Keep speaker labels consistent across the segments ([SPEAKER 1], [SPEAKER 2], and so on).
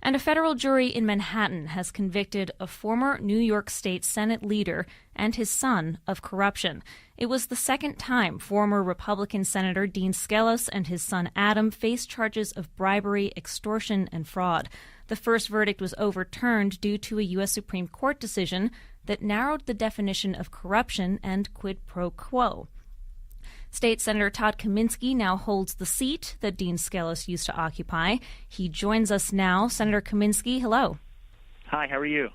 [SPEAKER 1] And a federal jury in Manhattan has convicted a former New York State Senate leader and his son of corruption. It was the second time former Republican Senator Dean Skelos and his son Adam faced charges of bribery, extortion, and fraud. The first verdict was overturned due to a U.S. Supreme Court decision that narrowed the definition of corruption and quid pro quo. State Senator Todd Kaminsky now holds the seat that Dean Skelos used to occupy. He joins us now. Senator Kaminsky, hello.
[SPEAKER 2] Hi, how are you?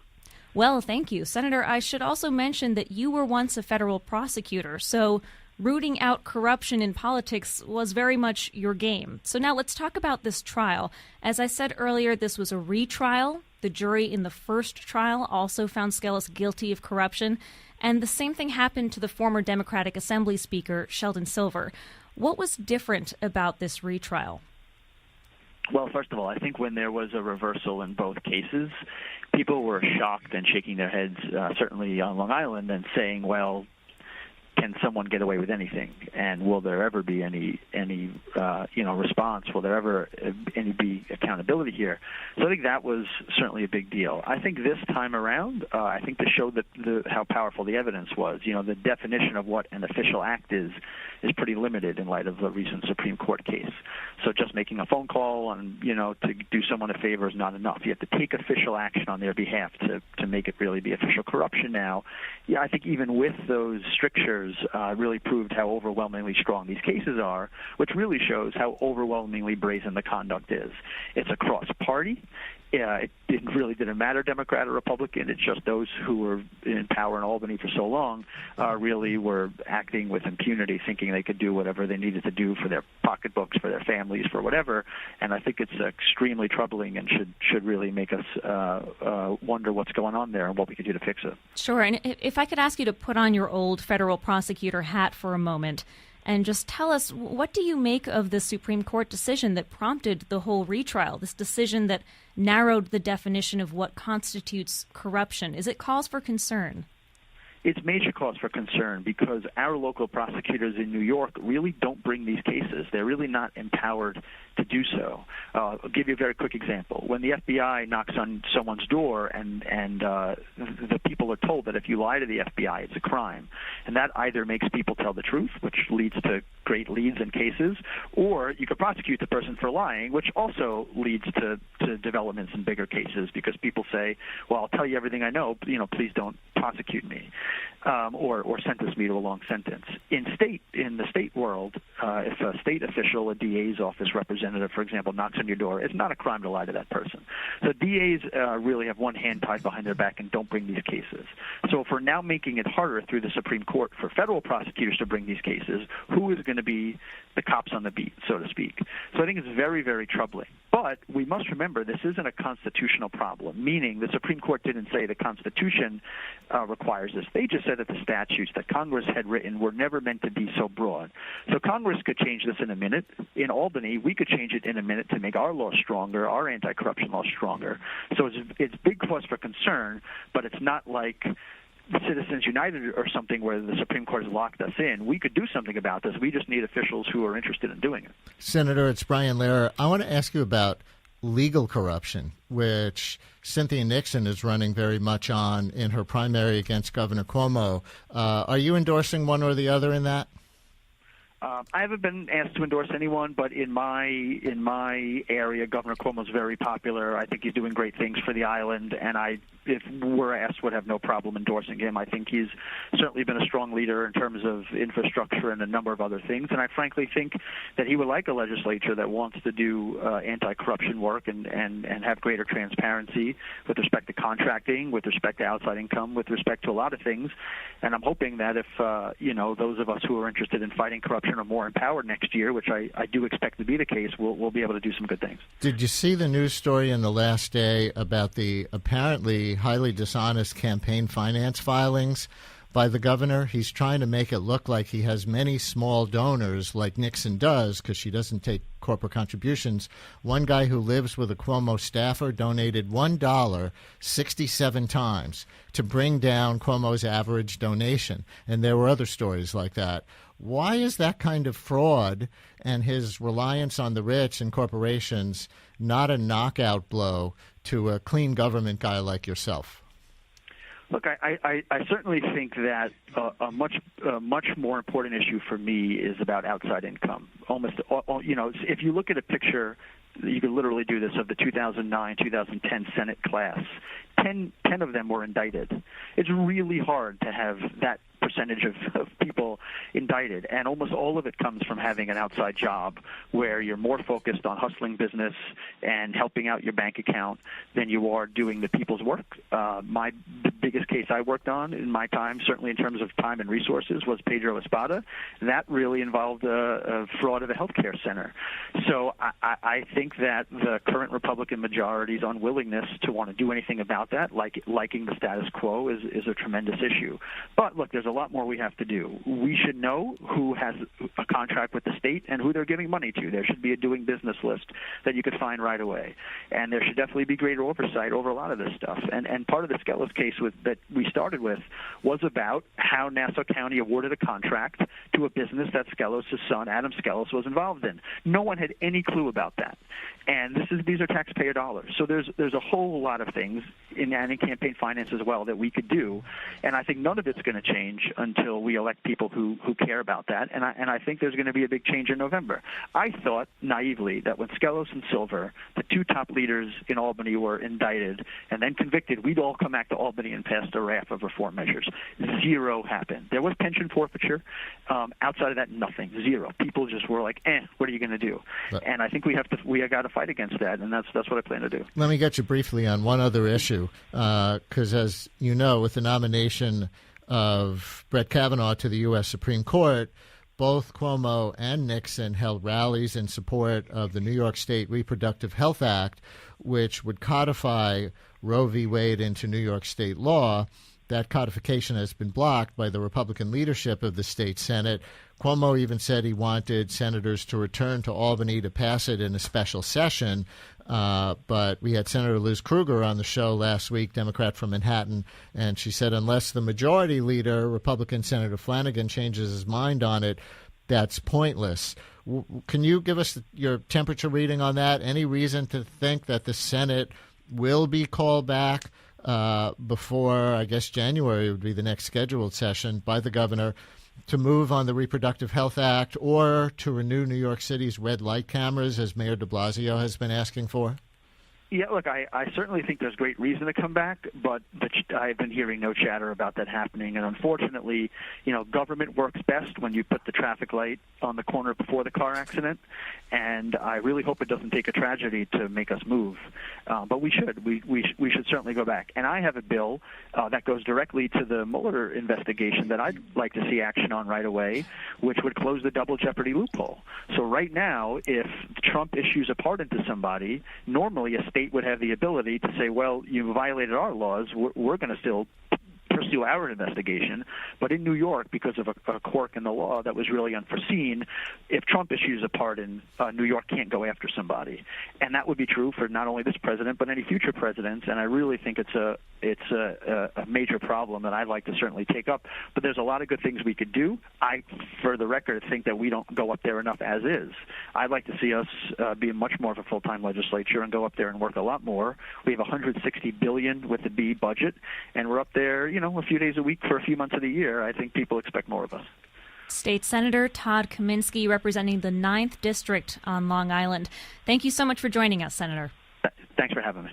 [SPEAKER 1] Well, thank you. Senator, I should also mention that you were once a federal prosecutor, so rooting out corruption in politics was very much your game. So now let's talk about this trial. As I said earlier, this was a retrial. The jury in the first trial also found Skelos guilty of corruption. And the same thing happened to the former Democratic Assembly Speaker, Sheldon Silver. What was different about this retrial?
[SPEAKER 2] Well, first of all, I think when there was a reversal in both cases, people were shocked and shaking their heads, certainly on Long Island, and saying, well, can someone get away with anything? And will there ever be any response? Will there ever be accountability here? So I think that was certainly a big deal. I think this time around, I think this showed how powerful the evidence was. The definition of what an official act is pretty limited in light of the recent Supreme Court case. So just making a phone call and, to do someone a favor is not enough. You have to take official action on their behalf to make it really be official corruption now. Yeah, I think even with those strictures, really proved how overwhelmingly strong these cases are, which really shows how overwhelmingly brazen the conduct is. It's a cross-party. It really didn't matter, Democrat or Republican. It's just those who were in power in Albany for so long really were acting with impunity, thinking they could do whatever they needed to do for their pocketbooks, for their families, for whatever. And I think it's extremely troubling and should really make us wonder what's going on there and what we could do to fix it.
[SPEAKER 1] Sure. And if I could ask you to put on your old federal prosecutor hat for a moment and just tell us, what do you make of the Supreme Court decision that prompted the whole retrial, this decision that narrowed the definition of what constitutes corruption? Is it cause for concern?
[SPEAKER 2] It's major cause for concern because our local prosecutors in New York really don't bring these cases. They're really not empowered to do so. I'll give you a very quick example. When the FBI knocks on someone's door and the people are told that if you lie to the FBI, it's a crime, and that either makes people tell the truth, which leads to great leads in cases, or you could prosecute the person for lying, which also leads to developments in bigger cases because people say, well, I'll tell you everything I know, please don't prosecute me, or sentence me to a long sentence. In the state world, if a state official, a DA's office representative, for example, knocks on your door, it's not a crime to lie to that person. So DAs really have one hand tied behind their back and don't bring these cases. So if we're now making it harder through the Supreme Court for federal prosecutors to bring these cases, who is going to be the cops on the beat, so to speak? So I think it's very, very troubling. But we must remember this isn't a constitutional problem, meaning the Supreme Court didn't say the Constitution requires this. They just said that the statutes that Congress had written were never meant to be so broad. So Congress could change this in a minute. In Albany, we could change it in a minute to make our law stronger, our anti-corruption law stronger. So it's big cause for concern, but it's not like Citizens United or something where the Supreme Court has locked us in. We could do something about this. We just need officials who are interested in doing it.
[SPEAKER 3] Senator, it's Brian Lehrer. I want to ask you about legal corruption, which Cynthia Nixon is running very much on in her primary against Governor Cuomo. Are you endorsing one or the other in that?
[SPEAKER 2] I haven't been asked to endorse anyone, but in my area, Governor Cuomo is very popular. I think he's doing great things for the island, and if we're asked, would have no problem endorsing him. I think he's certainly been a strong leader in terms of infrastructure and a number of other things, and I frankly think that he would like a legislature that wants to do anti-corruption work and have greater transparency with respect to contracting, with respect to outside income, with respect to a lot of things. And I'm hoping that if those of us who are interested in fighting corruption are more empowered next year, which I do expect to be the case, we'll be able to do some good things.
[SPEAKER 3] Did you see the news story in the last day about the apparently highly dishonest campaign finance filings by the governor? He's trying to make it look like he has many small donors like Nixon does because she doesn't take corporate contributions. One guy who lives with a Cuomo staffer donated $1 67 times to bring down Cuomo's average donation. And there were other stories like that. Why is that kind of fraud and his reliance on the rich and corporations not a knockout blow to a clean government guy like yourself?
[SPEAKER 2] Look, I certainly think that a much more important issue for me is about outside income. If you look at a picture, you could literally do this, of the 2009-2010 Senate class, 10 of them were indicted. It's really hard to have that percentage of people indicted, and almost all of it comes from having an outside job where you're more focused on hustling business and helping out your bank account than you are doing the people's work. The biggest case I worked on in my time, certainly in terms of time and resources, was Pedro Espada. That really involved a fraud of a healthcare center. So I think that the current Republican majority's unwillingness to want to do anything about that, liking the status quo, is a tremendous issue. But look, there's a lot more we have to do. We should know who has a contract with the state and who they're giving money to. There should be a doing business list that you could find right away. And there should definitely be greater oversight over a lot of this stuff. And part of the Skelos case that we started with was about how Nassau County awarded a contract to a business that Skelos' son, Adam Skelos, was involved in. No one had any clue about that. And these are taxpayer dollars. So there's a whole lot of things in campaign finance as well that we could do. And I think none of it's going to change until we elect people who care about that. And I think there's going to be a big change in November. I thought naively that when Skelos and Silver, the two top leaders in Albany, were indicted and then convicted, we'd all come back to Albany and pass a raft of reform measures. Zero happened. There was pension forfeiture. Outside of that, nothing. Zero. People just were like, what are you going to do? And I think we got to fight against that, and that's what I plan to do.
[SPEAKER 3] Let me get you briefly on one other issue, because as you know, with the nomination of Brett Kavanaugh to the U.S. Supreme Court, both Cuomo and Nixon held rallies in support of the New York State Reproductive Health Act, which would codify Roe v. Wade into New York state law. That codification has been blocked by the Republican leadership of the state Senate. Cuomo even said he wanted senators to return to Albany to pass it in a special session. But we had Senator Liz Krueger on the show last week, Democrat from Manhattan, and she said unless the majority leader, Republican Senator Flanagan, changes his mind on it, that's pointless. Can you give us your temperature reading on that? Any reason to think that the Senate will be called back before, I guess, January would be the next scheduled session by the governor to move on the Reproductive Health Act or to renew New York City's red light cameras, as Mayor de Blasio has been asking for?
[SPEAKER 2] Yeah, look, I certainly think there's great reason to come back, but I've been hearing no chatter about that happening. And unfortunately, government works best when you put the traffic light on the corner before the car accident. And I really hope it doesn't take a tragedy to make us move. But we should. We should certainly go back. And I have a bill that goes directly to the Mueller investigation that I'd like to see action on right away, which would close the double jeopardy loophole. So right now, if Trump issues a pardon to somebody, normally a state would have the ability to say, well, you violated our laws, we're going to still pursue our investigation. But in New York, because of a quirk in the law that was really unforeseen, if Trump issues a pardon, New York can't go after somebody. And that would be true for not only this president, but any future presidents. And I really think it's a major problem that I'd like to certainly take up. But there's a lot of good things we could do. I, for the record, think that we don't go up there enough as is. I'd like to see us be much more of a full-time legislature and go up there and work a lot more. We have $160 billion with the B budget, and we're up there, a few days a week for a few months of the year. I think people expect more of us.
[SPEAKER 1] State Senator Todd Kaminsky, representing the 9th District on Long Island. Thank you so much for joining us, Senator.
[SPEAKER 2] Thanks for having me.